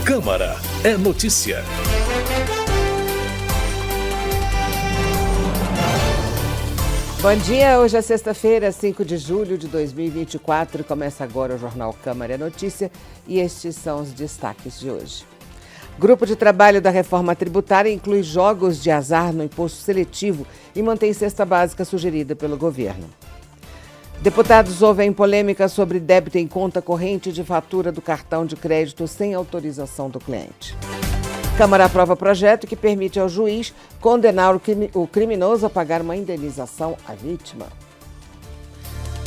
Câmara é notícia. Bom dia, hoje é sexta-feira, 5 de julho de 2024. Começa agora o Jornal Câmara é Notícia e estes são os destaques de hoje. Grupo de trabalho da reforma tributária inclui jogos de azar no imposto seletivo e mantém cesta básica sugerida pelo governo. Deputados ouvem polêmica sobre débito em conta corrente de fatura do cartão de crédito sem autorização do cliente. Câmara aprova projeto que permite ao juiz condenar o criminoso a pagar uma indenização à vítima.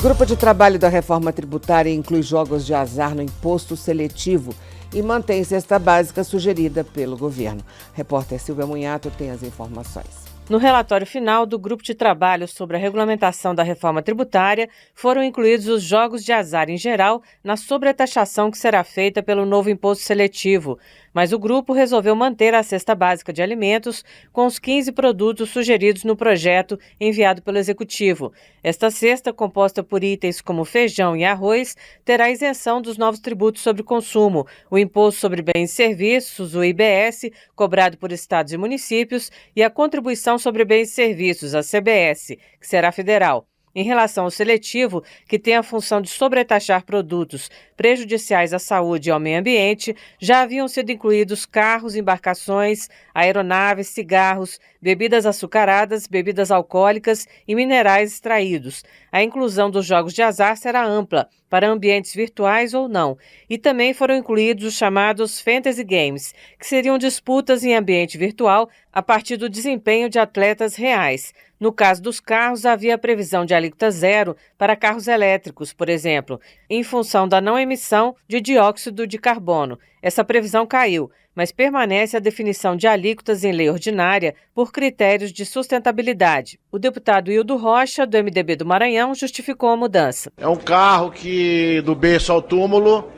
Grupo de trabalho da reforma tributária inclui jogos de azar no imposto seletivo e mantém cesta básica sugerida pelo governo. Repórter Silvia Munhato tem as informações. No relatório final do Grupo de Trabalho sobre a regulamentação da reforma tributária, foram incluídos os jogos de azar em geral na sobretaxação que será feita pelo novo imposto seletivo. Mas o grupo resolveu manter a cesta básica de alimentos com os 15 produtos sugeridos no projeto enviado pelo Executivo. Esta cesta, composta por itens como feijão e arroz, terá isenção dos novos tributos sobre consumo, o Imposto sobre Bens e Serviços, o IBS, cobrado por estados e municípios, e a Contribuição sobre Bens e Serviços, a CBS, que será federal. Em relação ao seletivo, que tem a função de sobretaxar produtos prejudiciais à saúde e ao meio ambiente, já haviam sido incluídos carros, embarcações, aeronaves, cigarros, bebidas açucaradas, bebidas alcoólicas e minerais extraídos. A inclusão dos jogos de azar será ampla, para ambientes virtuais ou não, e também foram incluídos os chamados Fantasy Games, que seriam disputas em ambiente virtual a partir do desempenho de atletas reais. No caso dos carros, havia a previsão de alíquota zero para carros elétricos, por exemplo, em função da não emissão de dióxido de carbono. Essa previsão caiu, mas permanece a definição de alíquotas em lei ordinária por critérios de sustentabilidade. O deputado Hildo Rocha, do MDB do Maranhão, justificou a mudança. É um carro que, do berço ao túmulo,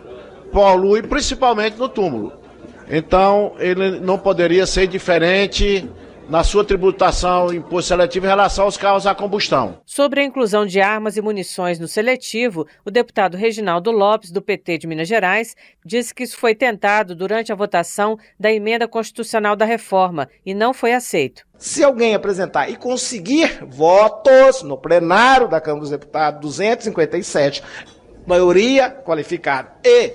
polui principalmente no túmulo. Então, ele não poderia ser diferente na sua tributação imposto seletivo em relação aos carros a combustão. Sobre a inclusão de armas e munições no seletivo, o deputado Reginaldo Lopes, do PT de Minas Gerais, disse que isso foi tentado durante a votação da emenda constitucional da reforma e não foi aceito. Se alguém apresentar e conseguir votos no plenário da Câmara dos Deputados, 257, maioria qualificada, e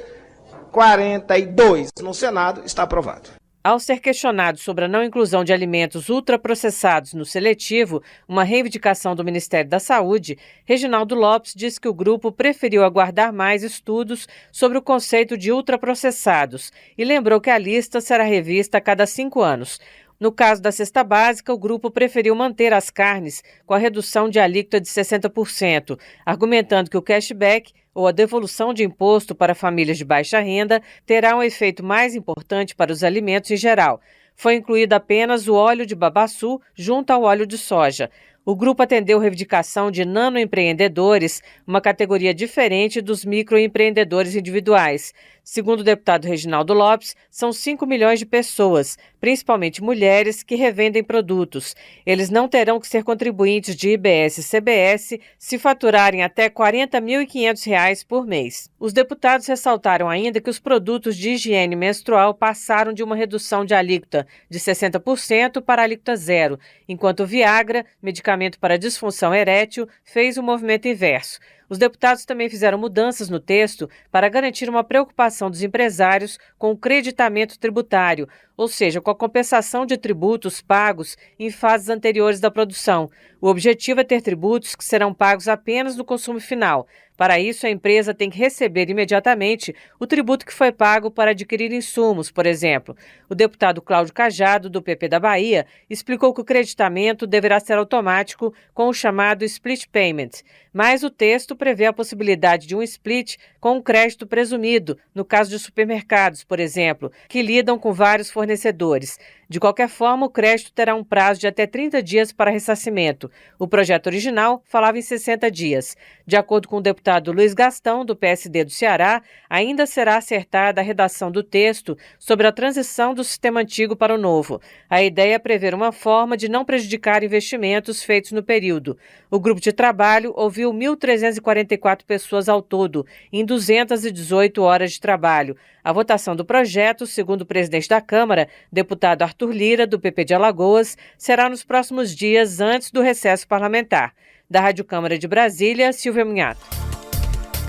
42 no Senado, está aprovado. Ao ser questionado sobre a não inclusão de alimentos ultraprocessados no seletivo, uma reivindicação do Ministério da Saúde, Reginaldo Lopes disse que o grupo preferiu aguardar mais estudos sobre o conceito de ultraprocessados e lembrou que a lista será revista a cada 5 anos. No caso da cesta básica, o grupo preferiu manter as carnes com a redução de alíquota de 60%, argumentando que o cashback, ou a devolução de imposto para famílias de baixa renda, terá um efeito mais importante para os alimentos em geral. Foi incluído apenas o óleo de babaçu junto ao óleo de soja. O grupo atendeu reivindicação de nanoempreendedores, uma categoria diferente dos microempreendedores individuais. Segundo o deputado Reginaldo Lopes, são 5 milhões de pessoas, principalmente mulheres, que revendem produtos. Eles não terão que ser contribuintes de IBS e CBS se faturarem até R$ 40.500 por mês. Os deputados ressaltaram ainda que os produtos de higiene menstrual passaram de uma redução de alíquota de 60% para alíquota zero, enquanto o Viagra, medicamento para disfunção erétil, fez o movimento inverso. Os deputados também fizeram mudanças no texto para garantir uma preocupação dos empresários com o creditamento tributário, ou seja, com a compensação de tributos pagos em fases anteriores da produção. O objetivo é ter tributos que serão pagos apenas no consumo final. Para isso, a empresa tem que receber imediatamente o tributo que foi pago para adquirir insumos, por exemplo. O deputado Cláudio Cajado, do PP da Bahia, explicou que o creditamento deverá ser automático com o chamado split payment, mas o texto prevê a possibilidade de um split com um crédito presumido, no caso de supermercados, por exemplo, que lidam com vários fornecedores. De qualquer forma, o crédito terá um prazo de até 30 dias para ressarcimento. O projeto original falava em 60 dias. De acordo com o deputado Luiz Gastão, do PSD do Ceará, ainda será acertada a redação do texto sobre a transição do sistema antigo para o novo. A ideia é prever uma forma de não prejudicar investimentos feitos no período. O grupo de trabalho ouviu 1.344 pessoas ao todo, em 218 horas de trabalho. A votação do projeto, segundo o presidente da Câmara, deputado Arthur Lira, do PP de Alagoas, será nos próximos dias antes do recesso parlamentar. Da Rádio Câmara de Brasília, Silvia Munhato.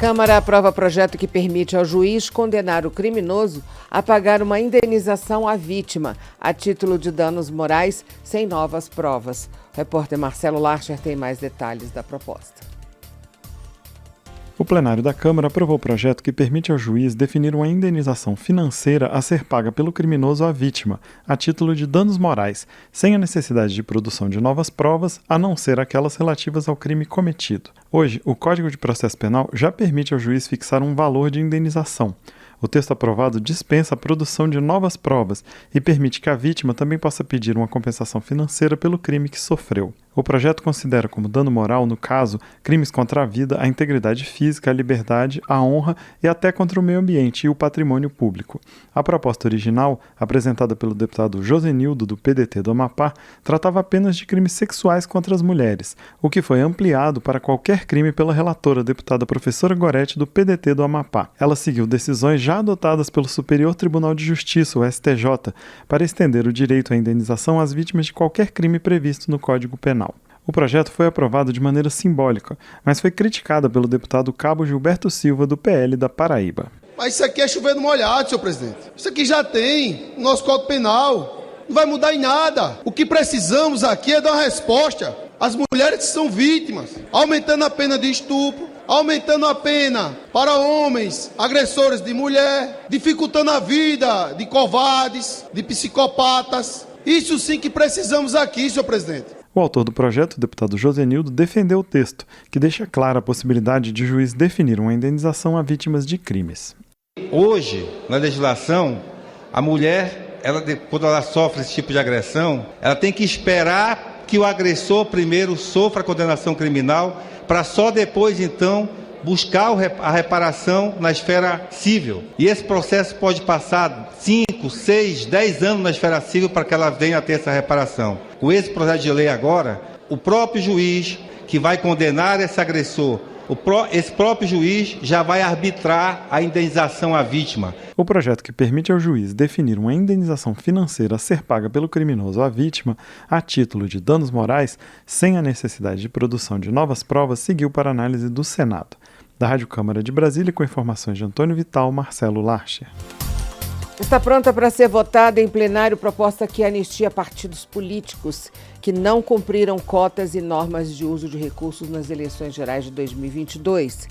Câmara aprova projeto que permite ao juiz condenar o criminoso a pagar uma indenização à vítima, a título de danos morais, sem novas provas. O repórter Marcelo Larcher tem mais detalhes da proposta. O plenário da Câmara aprovou o projeto que permite ao juiz definir uma indenização financeira a ser paga pelo criminoso à vítima, a título de danos morais, sem a necessidade de produção de novas provas, a não ser aquelas relativas ao crime cometido. Hoje, o Código de Processo Penal já permite ao juiz fixar um valor de indenização. O texto aprovado dispensa a produção de novas provas e permite que a vítima também possa pedir uma compensação financeira pelo crime que sofreu. O projeto considera como dano moral, no caso, crimes contra a vida, a integridade física, a liberdade, a honra e até contra o meio ambiente e o patrimônio público. A proposta original, apresentada pelo deputado Josenildo, do PDT do Amapá, tratava apenas de crimes sexuais contra as mulheres, o que foi ampliado para qualquer crime pela relatora, deputada professora Gorete, do PDT do Amapá. Ela seguiu decisões já adotadas pelo Superior Tribunal de Justiça, o STJ, para estender o direito à indenização às vítimas de qualquer crime previsto no Código Penal. O projeto foi aprovado de maneira simbólica, mas foi criticado pelo deputado Cabo Gilberto Silva, do PL da Paraíba. Mas isso aqui é chover no molhado, senhor presidente. Isso aqui já tem no nosso Código Penal. Não vai mudar em nada. O que precisamos aqui é dar uma resposta às mulheres que são vítimas, aumentando a pena de estupro, aumentando a pena para homens agressores de mulher, dificultando a vida de covardes, de psicopatas. Isso sim que precisamos aqui, senhor presidente. O autor do projeto, o deputado Josenildo, defendeu o texto, que deixa clara a possibilidade de o juiz definir uma indenização a vítimas de crimes. Hoje, na legislação, a mulher, quando ela sofre esse tipo de agressão, ela tem que esperar que o agressor primeiro sofra a condenação criminal, para só depois, então, buscar a reparação na esfera civil. E esse processo pode passar 5, 6, 10 anos na esfera civil para que ela venha a ter essa reparação. Com esse projeto de lei agora, o próprio juiz que vai condenar esse agressor, esse próprio juiz já vai arbitrar a indenização à vítima. O projeto que permite ao juiz definir uma indenização financeira a ser paga pelo criminoso à vítima, a título de danos morais, sem a necessidade de produção de novas provas, seguiu para análise do Senado. Da Rádio Câmara de Brasília, com informações de Antônio Vital, Marcelo Larcher. Está pronta para ser votada em plenário proposta que anistia partidos políticos que não cumpriram cotas e normas de uso de recursos nas eleições gerais de 2022,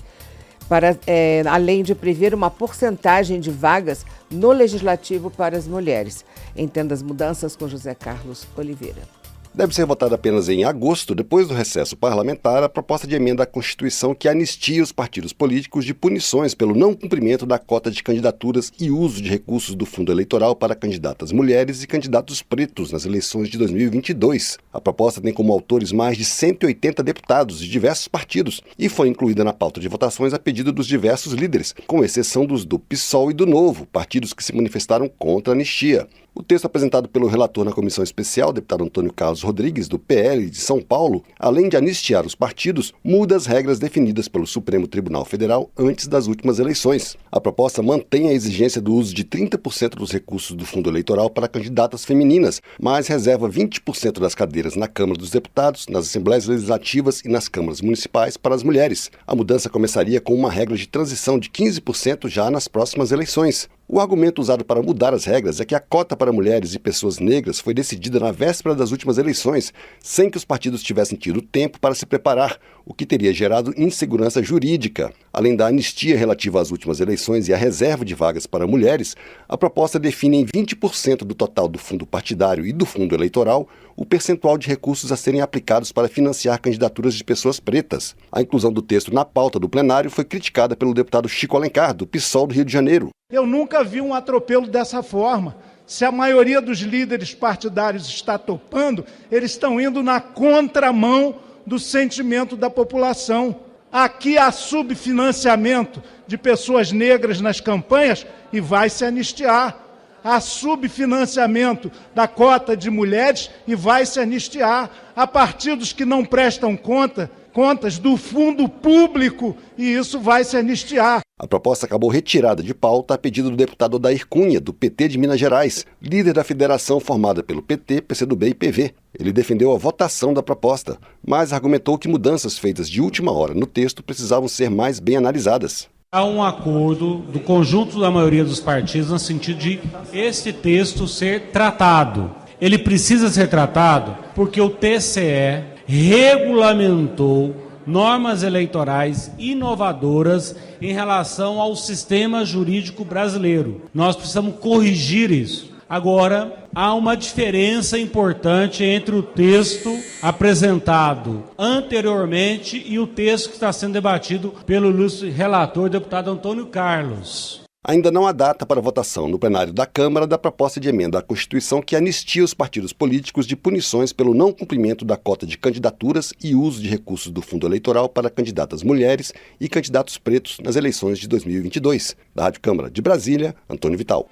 além de prever uma porcentagem de vagas no Legislativo para as mulheres. Entenda as mudanças com José Carlos Oliveira. Deve ser votada apenas em agosto, depois do recesso parlamentar, a proposta de emenda à Constituição que anistia os partidos políticos de punições pelo não cumprimento da cota de candidaturas e uso de recursos do fundo eleitoral para candidatas mulheres e candidatos pretos nas eleições de 2022. A proposta tem como autores mais de 180 deputados de diversos partidos e foi incluída na pauta de votações a pedido dos diversos líderes, com exceção dos do PSOL e do Novo, partidos que se manifestaram contra a anistia. O texto apresentado pelo relator na comissão especial, deputado Antônio Carlos Rodrigues, do PL de São Paulo, além de anistiar os partidos, muda as regras definidas pelo Supremo Tribunal Federal antes das últimas eleições. A proposta mantém a exigência do uso de 30% dos recursos do fundo eleitoral para candidatas femininas, mas reserva 20% das cadeiras na Câmara dos Deputados, nas Assembleias Legislativas e nas câmaras municipais para as mulheres. A mudança começaria com uma regra de transição de 15% já nas próximas eleições. O argumento usado para mudar as regras é que a cota para mulheres e pessoas negras foi decidida na véspera das últimas eleições, sem que os partidos tivessem tido tempo para se preparar, o que teria gerado insegurança jurídica. Além da anistia relativa às últimas eleições e a reserva de vagas para mulheres, a proposta define em 20% do total do fundo partidário e do fundo eleitoral o percentual de recursos a serem aplicados para financiar candidaturas de pessoas pretas. A inclusão do texto na pauta do plenário foi criticada pelo deputado Chico Alencar, do PSOL do Rio de Janeiro. Eu nunca vi um atropelo dessa forma. Se a maioria dos líderes partidários está topando, eles estão indo na contramão do sentimento da população. Aqui há subfinanciamento de pessoas negras nas campanhas e vai se anistiar. Há subfinanciamento da cota de mulheres e vai se anistiar. Há partidos que não prestam contas do fundo público e isso vai se anistiar. A proposta acabou retirada de pauta a pedido do deputado Odair Cunha, do PT de Minas Gerais, líder da federação formada pelo PT, PCdoB e PV. Ele defendeu a votação da proposta, mas argumentou que mudanças feitas de última hora no texto precisavam ser mais bem analisadas. Há um acordo do conjunto da maioria dos partidos no sentido de esse texto ser tratado. Ele precisa ser tratado porque o TCE regulamentou normas eleitorais inovadoras em relação ao sistema jurídico brasileiro. Nós precisamos corrigir isso. Agora, há uma diferença importante entre o texto apresentado anteriormente e o texto que está sendo debatido pelo ilustre relator, deputado Antônio Carlos. Ainda não há data para votação no plenário da Câmara da proposta de emenda à Constituição que anistia os partidos políticos de punições pelo não cumprimento da cota de candidaturas e uso de recursos do fundo eleitoral para candidatas mulheres e candidatos pretos nas eleições de 2022. Da Rádio Câmara de Brasília, Antônio Vital.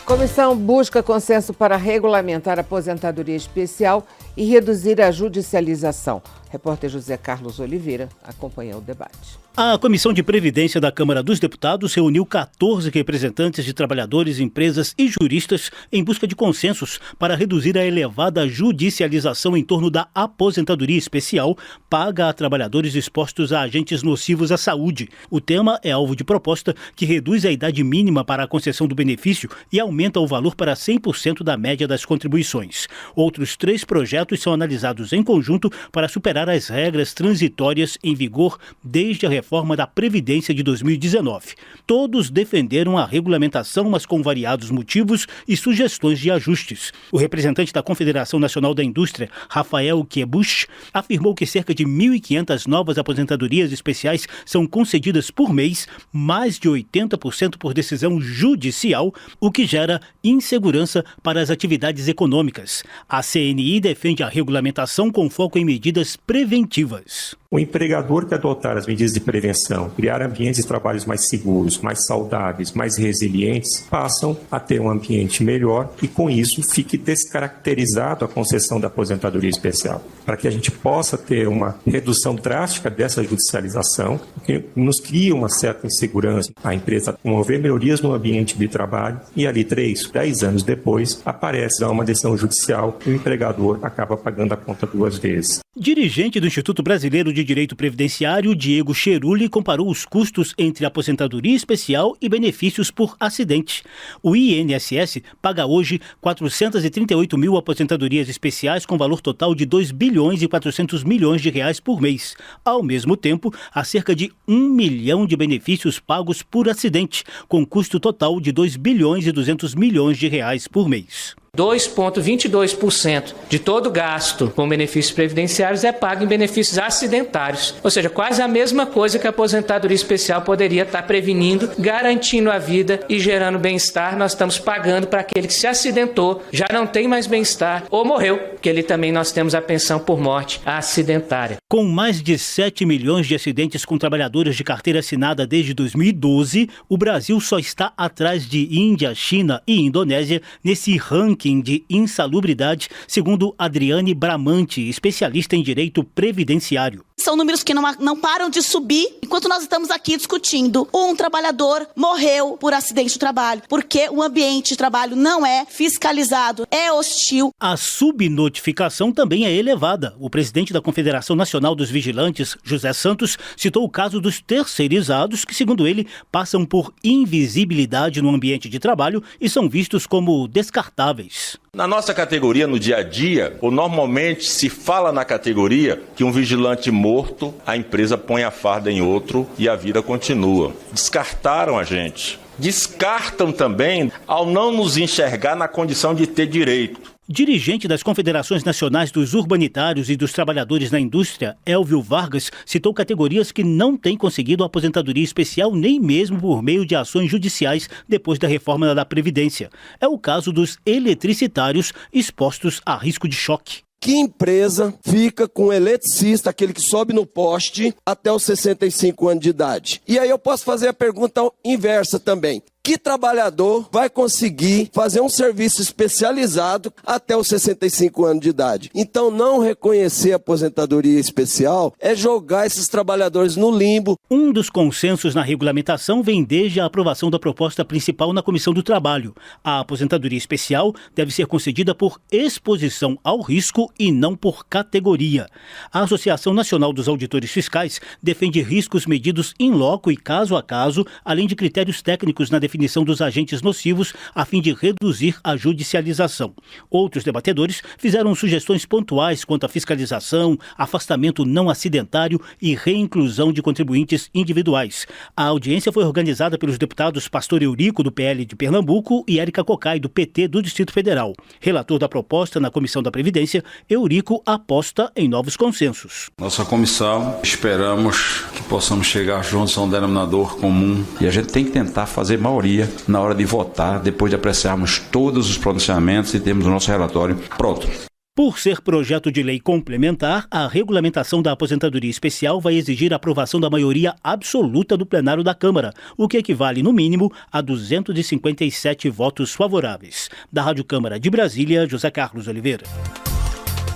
Comissão busca consenso para regulamentar a aposentadoria especial e reduzir a judicialização. Repórter José Carlos Oliveira acompanhou o debate. A Comissão de Previdência da Câmara dos Deputados reuniu 14 representantes de trabalhadores, empresas e juristas em busca de consensos para reduzir a elevada judicialização em torno da aposentadoria especial paga a trabalhadores expostos a agentes nocivos à saúde. O tema é alvo de proposta que reduz a idade mínima para a concessão do benefício e aumenta o valor para 100% da média das contribuições. Outros 3 projetos são analisados em conjunto para superar as regras transitórias em vigor desde a reforma da Previdência de 2019. Todos defenderam a regulamentação, mas com variados motivos e sugestões de ajustes. O representante da Confederação Nacional da Indústria, Rafael Kebush, afirmou que cerca de 1.500 novas aposentadorias especiais são concedidas por mês, mais de 80% por decisão judicial, o que gera insegurança para as atividades econômicas. A CNI defende a regulamentação com foco em medidas preventivas. O empregador que adotar as medidas de prevenção, criar ambientes de trabalhos mais seguros, mais saudáveis, mais resilientes, passam a ter um ambiente melhor e, com isso, fique descaracterizado a concessão da aposentadoria especial. Para que a gente possa ter uma redução drástica dessa judicialização, que nos cria uma certa insegurança. A empresa promover melhorias no ambiente de trabalho e ali 3, 10 anos depois, aparece uma decisão judicial e o empregador acaba pagando a conta 2 vezes. Dirigente do Instituto Brasileiro de Direito Previdenciário, Diego Cheruli, comparou os custos entre aposentadoria especial e benefícios por acidente. O INSS paga hoje 438 mil aposentadorias especiais com valor total de 2 bilhões e 400 milhões de reais por mês. Ao mesmo tempo, há cerca de 1 milhão de benefícios pagos por acidente, com custo total de 2 bilhões e 200 milhões de reais por mês. 2,22% de todo gasto com benefícios previdenciários é pago em benefícios acidentários. Ou seja, quase a mesma coisa que a aposentadoria especial poderia estar prevenindo, garantindo a vida e gerando bem-estar. Nós estamos pagando para aquele que se acidentou, já não tem mais bem-estar ou morreu, porque ele também nós temos a pensão por morte acidentária. Com mais de 7 milhões de acidentes com trabalhadores de carteira assinada desde 2012, o Brasil só está atrás de Índia, China e Indonésia nesse ranking de insalubridade, segundo Adriane Bramante, especialista em direito previdenciário. São números que não param de subir enquanto nós estamos aqui discutindo. Um trabalhador morreu por acidente de trabalho, porque o ambiente de trabalho não é fiscalizado, é hostil. A subnotificação também é elevada. O presidente da Confederação Nacional dos Vigilantes, José Santos, citou o caso dos terceirizados que, segundo ele, passam por invisibilidade no ambiente de trabalho e são vistos como descartáveis. Na nossa categoria, no dia a dia, ou normalmente se fala na categoria que um vigilante morto, a empresa põe a farda em outro e a vida continua. Descartaram a gente. Descartam também ao não nos enxergar na condição de ter direito. Dirigente das Confederações Nacionais dos Urbanitários e dos Trabalhadores na Indústria, Elvio Vargas, citou categorias que não têm conseguido aposentadoria especial nem mesmo por meio de ações judiciais depois da reforma da Previdência. É o caso dos eletricitários expostos a risco de choque. Que empresa fica com o eletricista, aquele que sobe no poste, até os 65 anos de idade? E aí eu posso fazer a pergunta inversa também. Que trabalhador vai conseguir fazer um serviço especializado até os 65 anos de idade? Então, não reconhecer a aposentadoria especial é jogar esses trabalhadores no limbo. Um dos consensos na regulamentação vem desde a aprovação da proposta principal na Comissão do Trabalho. A aposentadoria especial deve ser concedida por exposição ao risco e não por categoria. A Associação Nacional dos Auditores Fiscais defende riscos medidos in loco e caso a caso, além de critérios técnicos na definição dos agentes nocivos, a fim de reduzir a judicialização. Outros debatedores fizeram sugestões pontuais quanto à fiscalização, afastamento não acidentário e reinclusão de contribuintes individuais. A audiência foi organizada pelos deputados Pastor Eurico, do PL de Pernambuco, e Érica Cocai, do PT do Distrito Federal. Relator da proposta na Comissão da Previdência, Eurico aposta em novos consensos. Nossa comissão, esperamos que possamos chegar juntos a um denominador comum e a gente tem que tentar fazer maioria na hora de votar, depois de apreciarmos todos os pronunciamentos e termos o nosso relatório pronto. Por ser projeto de lei complementar, a regulamentação da aposentadoria especial vai exigir a aprovação da maioria absoluta do plenário da Câmara, o que equivale, no mínimo, a 257 votos favoráveis. Da Rádio Câmara de Brasília, José Carlos Oliveira.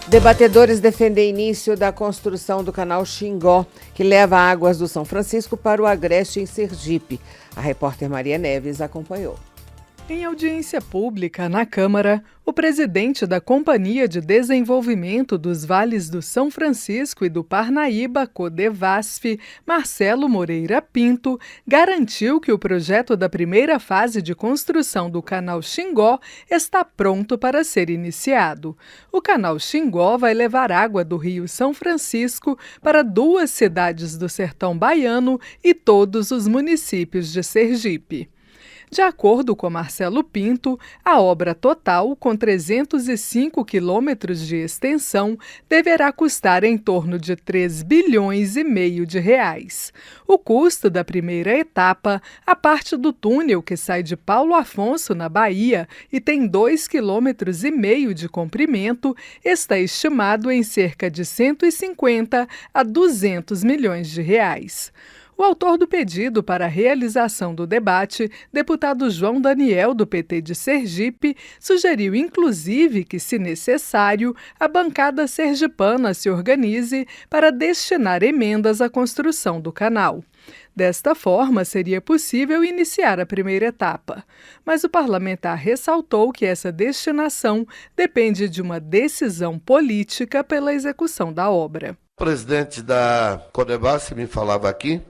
Debatedores defendem início da construção do canal Xingó, que leva águas do São Francisco para o Agreste, em Sergipe. A repórter Maria Neves acompanhou. Em audiência pública na Câmara, o presidente da Companhia de Desenvolvimento dos Vales do São Francisco e do Parnaíba, Codevasf, Marcelo Moreira Pinto, garantiu que o projeto da primeira fase de construção do canal Xingó está pronto para ser iniciado. O canal Xingó vai levar água do Rio São Francisco para 2 cidades do sertão baiano e todos os municípios de Sergipe. De acordo com Marcelo Pinto, a obra total, com 305 quilômetros de extensão, deverá custar em torno de 3 bilhões e meio de reais. O custo da primeira etapa, a parte do túnel que sai de Paulo Afonso, na Bahia, e tem 2,5 quilômetros de comprimento, está estimado em cerca de 150 a 200 milhões de reais. O autor do pedido para a realização do debate, deputado João Daniel, do PT de Sergipe, sugeriu inclusive que, se necessário, a bancada sergipana se organize para destinar emendas à construção do canal. Desta forma, seria possível iniciar a primeira etapa. Mas o parlamentar ressaltou que essa destinação depende de uma decisão política pela execução da obra. O presidente da Codevasf me falava aqui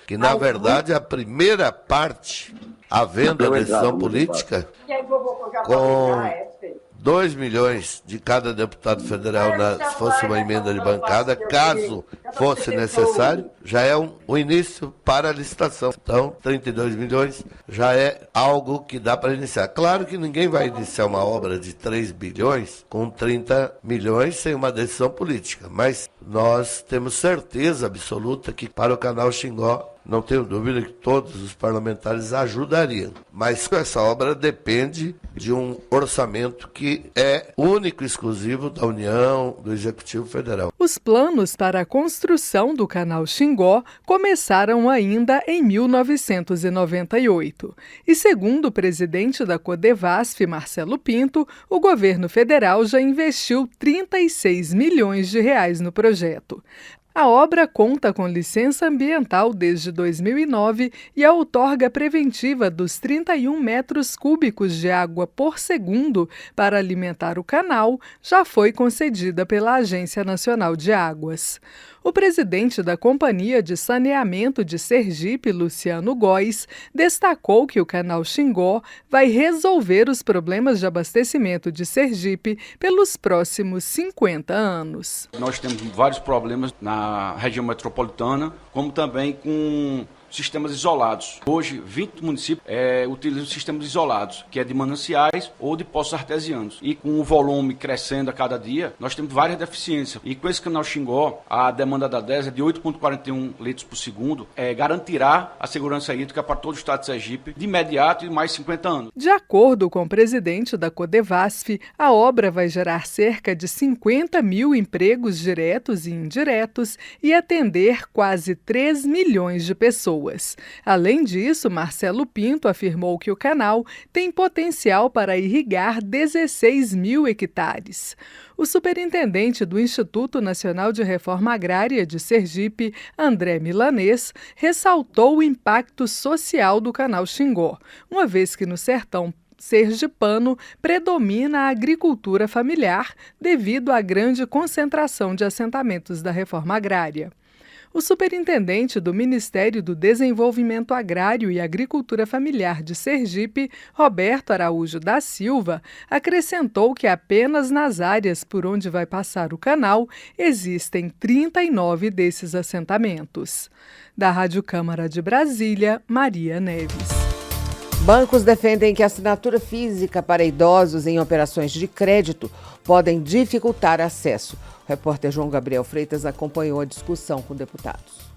que, na verdade, a primeira parte, havendo a decisão política, com 2 milhões de cada deputado federal, se fosse uma emenda de bancada, caso fosse necessário, já é o início para a licitação. Então, 32 milhões já é algo que dá para iniciar. Claro que ninguém vai iniciar uma obra de 3 bilhões com 30 milhões sem uma decisão política, mas nós temos certeza absoluta que para o canal Xingó, não tenho dúvida que todos os parlamentares ajudariam. Mas essa obra depende de um orçamento que é único e exclusivo da União, do Executivo Federal. Os planos para a construção do canal Xingó começaram ainda em 1998. E segundo o presidente da Codevasf, Marcelo Pinto, o governo federal já investiu 36 milhões de reais no projeto. A obra conta com licença ambiental desde 2009 e a outorga preventiva dos 31 metros cúbicos de água por segundo para alimentar o canal já foi concedida pela Agência Nacional de Águas. O presidente da Companhia de Saneamento de Sergipe, Luciano Góes, destacou que o canal Xingó vai resolver os problemas de abastecimento de Sergipe pelos próximos 50 anos. Nós temos vários problemas na região metropolitana, como também com sistemas isolados. Hoje, 20 municípios utilizam sistemas isolados, que é de mananciais ou de poços artesianos. E com o volume crescendo a cada dia, nós temos várias deficiências. E com esse canal Xingó, a demanda da DES é de 8,41 litros por segundo, garantirá a segurança hídrica para todo o estado de Sergipe de imediato e mais 50 anos. De acordo com o presidente da Codevasf, a obra vai gerar cerca de 50 mil empregos diretos e indiretos e atender quase 3 milhões de pessoas. Além disso, Marcelo Pinto afirmou que o canal tem potencial para irrigar 16 mil hectares. O superintendente do Instituto Nacional de Reforma Agrária de Sergipe, André Milanês, ressaltou o impacto social do canal Xingó, uma vez que no sertão sergipano predomina a agricultura familiar devido à grande concentração de assentamentos da reforma agrária. O superintendente do Ministério do Desenvolvimento Agrário e Agricultura Familiar de Sergipe, Roberto Araújo da Silva, acrescentou que apenas nas áreas por onde vai passar o canal existem 39 desses assentamentos. Da Rádio Câmara de Brasília, Maria Neves. Bancos defendem que a assinatura física para idosos em operações de crédito podem dificultar acesso. O repórter João Gabriel Freitas acompanhou a discussão com deputados.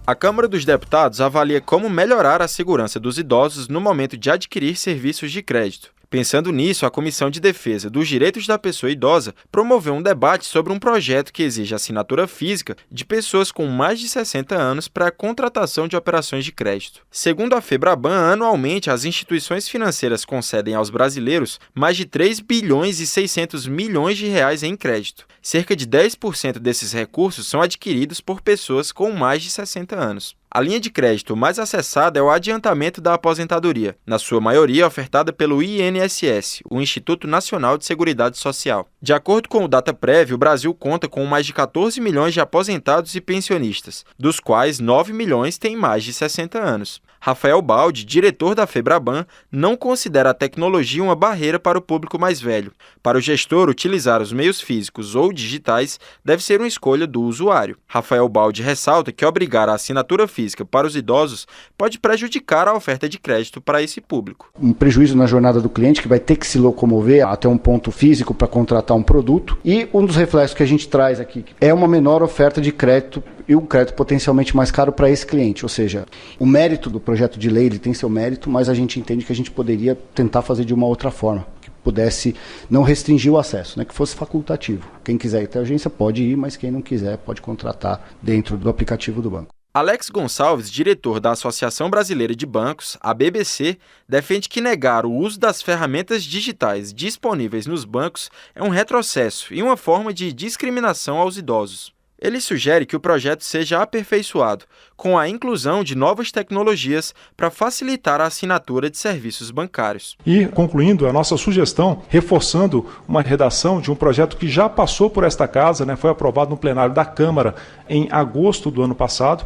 A Câmara dos Deputados avalia como melhorar a segurança dos idosos no momento de adquirir serviços de crédito. Pensando nisso, a Comissão de Defesa dos Direitos da Pessoa Idosa promoveu um debate sobre um projeto que exige assinatura física de pessoas com mais de 60 anos para a contratação de operações de crédito. Segundo a Febraban, anualmente as instituições financeiras concedem aos brasileiros mais de 3 bilhões e 600 milhões de reais em crédito. Cerca de 10% desses recursos são adquiridos por pessoas com mais de 60 anos. A linha de crédito mais acessada é o adiantamento da aposentadoria, na sua maioria ofertada pelo INSS, o Instituto Nacional de Seguridade Social. De acordo com o Dataprev, o Brasil conta com mais de 14 milhões de aposentados e pensionistas, dos quais 9 milhões têm mais de 60 anos. Rafael Baldi, diretor da Febraban, não considera a tecnologia uma barreira para o público mais velho. Para o gestor, utilizar os meios físicos ou digitais deve ser uma escolha do usuário. Rafael Baldi ressalta que obrigar a assinatura física para os idosos pode prejudicar a oferta de crédito para esse público. Um prejuízo na jornada do cliente, que vai ter que se locomover até um ponto físico para contratar um produto. E um dos reflexos que a gente traz aqui é uma menor oferta de crédito e um crédito potencialmente mais caro para esse cliente. Ou seja, o mérito do projeto de lei ele tem seu mérito, mas a gente entende que a gente poderia tentar fazer de uma outra forma, que pudesse não restringir o acesso, né, que fosse facultativo. Quem quiser ir até a agência pode ir, mas quem não quiser pode contratar dentro do aplicativo do banco. Alex Gonçalves, diretor da Associação Brasileira de Bancos, a BBC, defende que negar o uso das ferramentas digitais disponíveis nos bancos é um retrocesso e uma forma de discriminação aos idosos. Ele sugere que o projeto seja aperfeiçoado, com a inclusão de novas tecnologias para facilitar a assinatura de serviços bancários. E, concluindo, a nossa sugestão, reforçando uma redação de um projeto que já passou por esta casa, foi aprovado no plenário da Câmara em agosto do ano passado,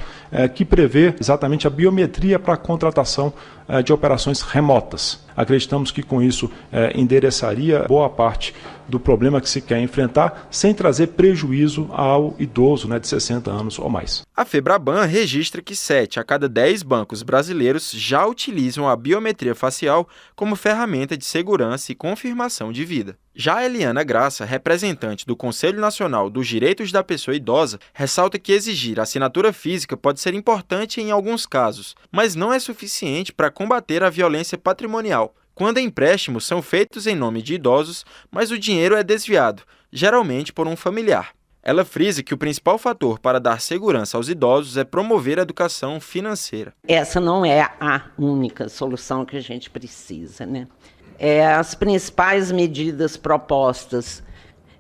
que prevê exatamente a biometria para a contratação de operações remotas. Acreditamos que com isso endereçaria boa parte do problema que se quer enfrentar, sem trazer prejuízo ao idoso de 60 anos ou mais. A Febraban registra que 7 a cada 10 bancos brasileiros já utilizam a biometria facial como ferramenta de segurança e confirmação de vida. Já a Eliana Graça, representante do Conselho Nacional dos Direitos da Pessoa Idosa, ressalta que exigir assinatura física pode ser importante em alguns casos, mas não é suficiente para combater a violência patrimonial, quando empréstimos são feitos em nome de idosos, mas o dinheiro é desviado, geralmente por um familiar. Ela frisa que o principal fator para dar segurança aos idosos é promover a educação financeira. Essa não é a única solução que a gente precisa, As principais medidas propostas,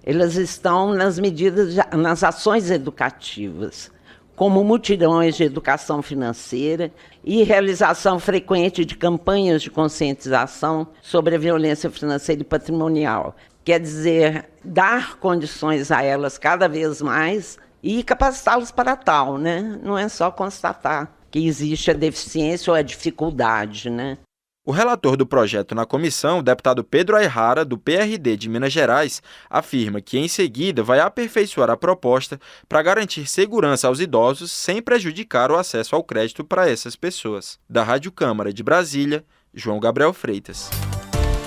elas estão nas ações educativas, como mutirões de educação financeira e realização frequente de campanhas de conscientização sobre a violência financeira e patrimonial. Quer dizer, dar condições a elas cada vez mais e capacitá-los para tal, Não é só constatar que existe a deficiência ou a dificuldade, O relator do projeto na comissão, o deputado Pedro Ayrara, do PRD de Minas Gerais, afirma que, em seguida, vai aperfeiçoar a proposta para garantir segurança aos idosos sem prejudicar o acesso ao crédito para essas pessoas. Da Rádio Câmara de Brasília, João Gabriel Freitas.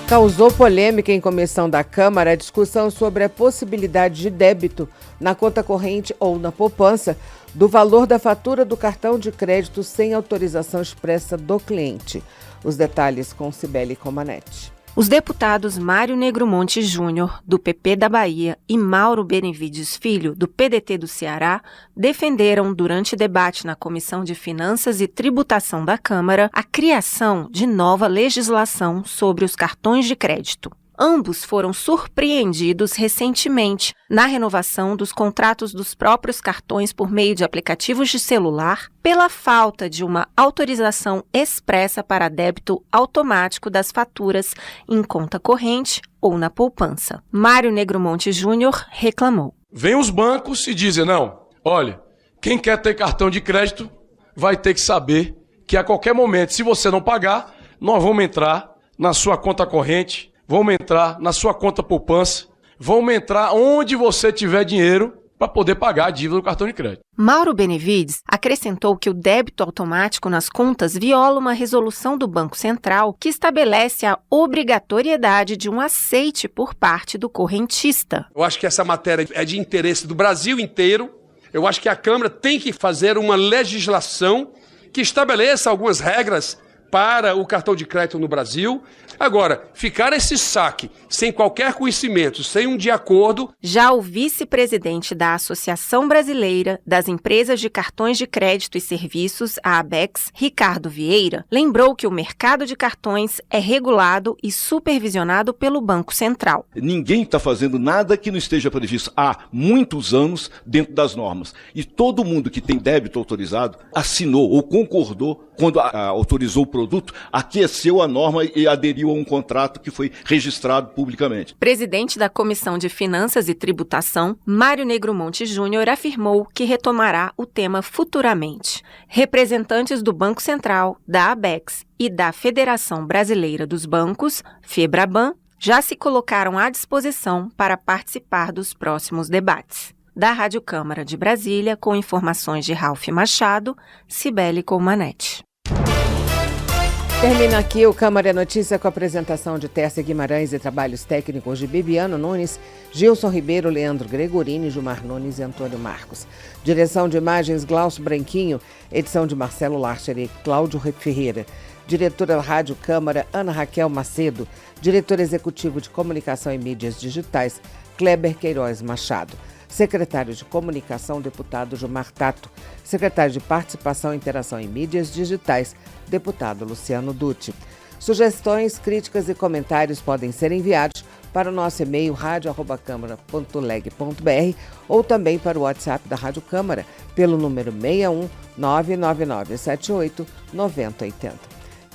Causou polêmica em comissão da Câmara a discussão sobre a possibilidade de débito na conta corrente ou na poupança do valor da fatura do cartão de crédito sem autorização expressa do cliente. Os detalhes com Cibele Comanete. Os deputados Mário Negromonte Júnior, do PP da Bahia, e Mauro Benevides Filho, do PDT do Ceará, defenderam, durante debate na Comissão de Finanças e Tributação da Câmara, a criação de nova legislação sobre os cartões de crédito. Ambos foram surpreendidos recentemente na renovação dos contratos dos próprios cartões por meio de aplicativos de celular pela falta de uma autorização expressa para débito automático das faturas em conta corrente ou na poupança. Mário Negromonte Júnior reclamou. Vem os bancos e dizem, não, olha, quem quer ter cartão de crédito vai ter que saber que a qualquer momento, se você não pagar, nós vamos entrar na sua conta corrente, vamos entrar na sua conta poupança, vamos entrar onde você tiver dinheiro para poder pagar a dívida do cartão de crédito. Mauro Benevides acrescentou que o débito automático nas contas viola uma resolução do Banco Central que estabelece a obrigatoriedade de um aceite por parte do correntista. Eu acho que essa matéria é de interesse do Brasil inteiro. Eu acho que a Câmara tem que fazer uma legislação que estabeleça algumas regras para o cartão de crédito no Brasil. Agora, ficar esse saque sem qualquer conhecimento, sem um de acordo... Já o vice-presidente da Associação Brasileira das Empresas de Cartões de Crédito e Serviços, a ABECS, Ricardo Vieira, lembrou que o mercado de cartões é regulado e supervisionado pelo Banco Central. Ninguém está fazendo nada que não esteja previsto há muitos anos dentro das normas. E todo mundo que tem débito autorizado assinou ou concordou quando autorizou o produto, aqueceu a norma e aderiu a um contrato que foi registrado publicamente. Presidente da Comissão de Finanças e Tributação, Mário Negromonte Júnior, afirmou que retomará o tema futuramente. Representantes do Banco Central, da ABECS e da Federação Brasileira dos Bancos, FEBRABAN, já se colocaram à disposição para participar dos próximos debates. Da Rádio Câmara de Brasília, com informações de Ralph Machado, Cibele Comanete. Termina aqui o Câmara é Notícia com a apresentação de Tércia Guimarães e trabalhos técnicos de Bibiano Nunes, Gilson Ribeiro, Leandro Gregorini, Gilmar Nunes e Antônio Marcos. Direção de imagens Glaucio Branquinho, edição de Marcelo Larcher e Cláudio Ferreira. Diretora da Rádio Câmara, Ana Raquel Macedo. Diretor executivo de Comunicação e Mídias Digitais, Kleber Queiroz Machado. Secretário de Comunicação, deputado Gilmar Tato. Secretário de Participação e Interação em Mídias Digitais, deputado Luciano Dutti. Sugestões, críticas e comentários podem ser enviados para o nosso e-mail radio@câmara.leg.br ou também para o WhatsApp da Rádio Câmara pelo número 61 99978 9080.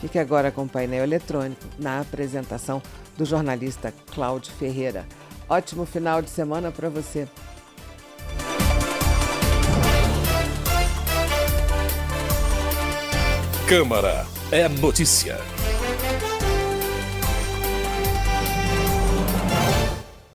Fique agora com o painel eletrônico na apresentação do jornalista Cláudio Ferreira. Ótimo final de semana para você. Câmara é notícia.